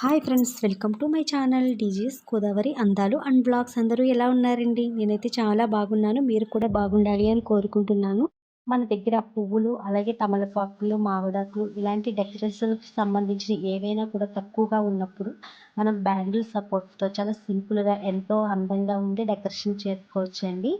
Hi friends, welcome to my channel DGS Godavari అందాలు and blogs. అందరూ ఎలా ఉన్నారండి? నేనైతే చాలా బాగున్నాను. మీరు కూడా బాగుండాలి అని కోరుకుంటున్నాను. మన దగ్గర పువ్వులు, అలాగే తమలపాకులు, మామిడాకులు ఇలాంటి డెకరేషన్కి సంబంధించిన ఏవైనా కూడా తక్కువగా ఉన్నప్పుడు మనం బ్యాంగిల్ సపోర్ట్తో చాలా సింపుల్గా ఎంతో అందంగా ఉండే డెకరేషన్ చేసుకోవచ్చండి.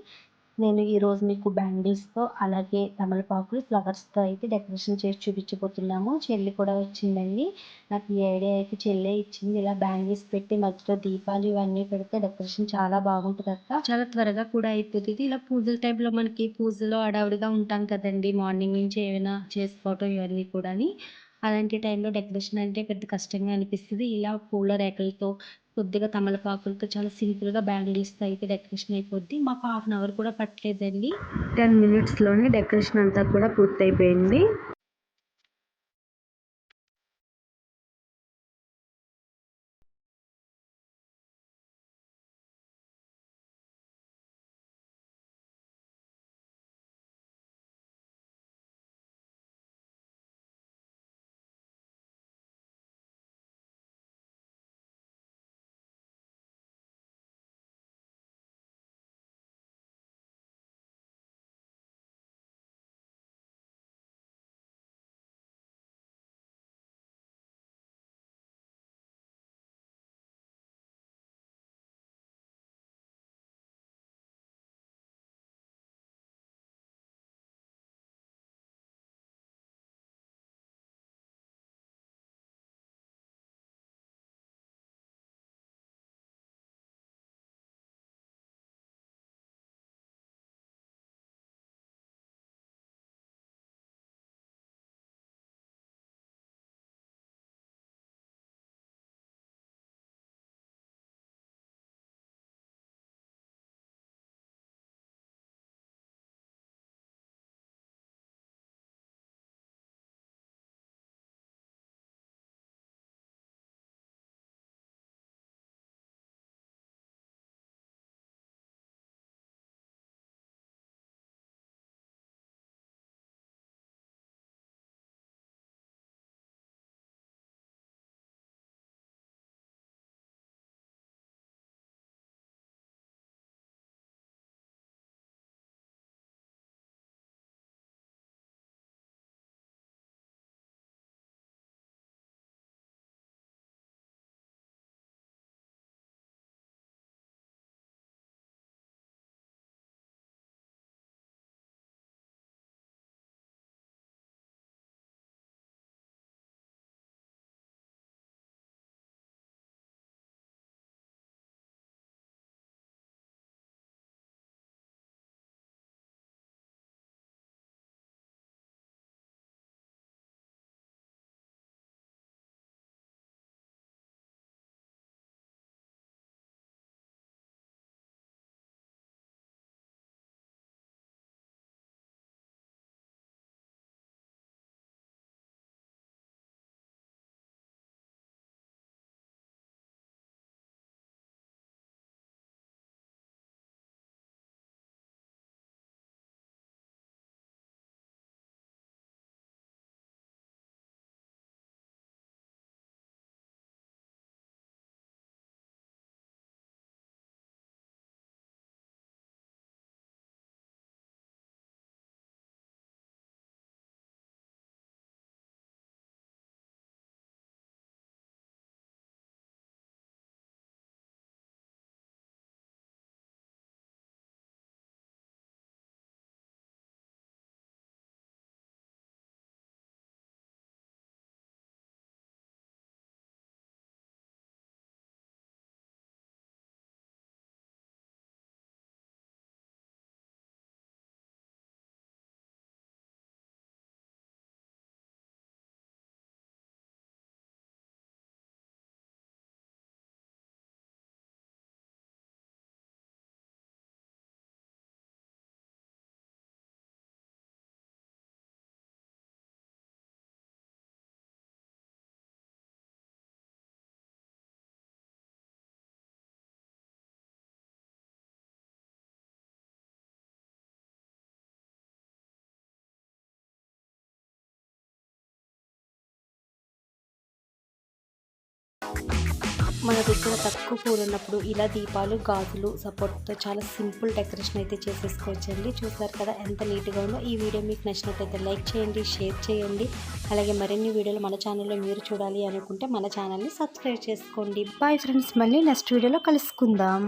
నేను ఈరోజు మీకు బ్యాంగిల్స్తో అలాగే తమలపాకులు, ఫ్లవర్స్తో అయితే డెకరేషన్ చేసి చూపించబోతున్నాము. చెల్లి కూడా వచ్చిందండి. నాకు ఈ ఐడియా అయితే చెల్లె ఇచ్చింది. ఇలా బ్యాంగిల్స్ పెట్టి మధ్యలో దీపాలు ఇవన్నీ పెడితే డెకరేషన్ చాలా బాగుంటుంది అక్క. చాలా త్వరగా కూడా అయిపోతుంది. ఇలా పూజల టైంలో మనకి పూజలో హడావుడిగా ఉంటాం కదండి, మార్నింగ్ నుంచి ఏమైనా చేసుకోవటం ఇవన్నీ కూడా. అలాంటి టైంలో డెకరేషన్ అంటే పెద్ద కష్టంగా అనిపిస్తుంది. ఇలా పూల రేకలతో, కొద్దిగా తమలపాకులతో చాలా సింపుల్గా బ్యాంగిల్స్తో అయితే డెకరేషన్ అయిపోద్ది. మాకు హాఫ్ అన్ అవర్ కూడా పట్టలేదండి. 10 మినిట్స్లోనే డెకరేషన్ అంతా కూడా పూర్తయిపోయింది. మన దగ్గర తక్కువ పూలు ఉన్నప్పుడు ఇలా దీపాలు, గాజులు సపోర్ట్తో చాలా సింపుల్ డెకరేషన్ అయితే చేసేసుకోవచ్చండి. చూసారు కదా ఎంత నీట్గా ఉందో. ఈ వీడియో మీకు నచ్చినట్లయితే లైక్ చేయండి, షేర్ చేయండి. అలాగే మరిన్ని వీడియోలు మన ఛానల్లో మీరు చూడాలి అనుకుంటే మన ఛానల్ని సబ్స్క్రైబ్ చేసుకోండి. బాయ్ ఫ్రెండ్స్, మళ్ళీ నెక్స్ట్ వీడియోలో కలుసుకుందాం.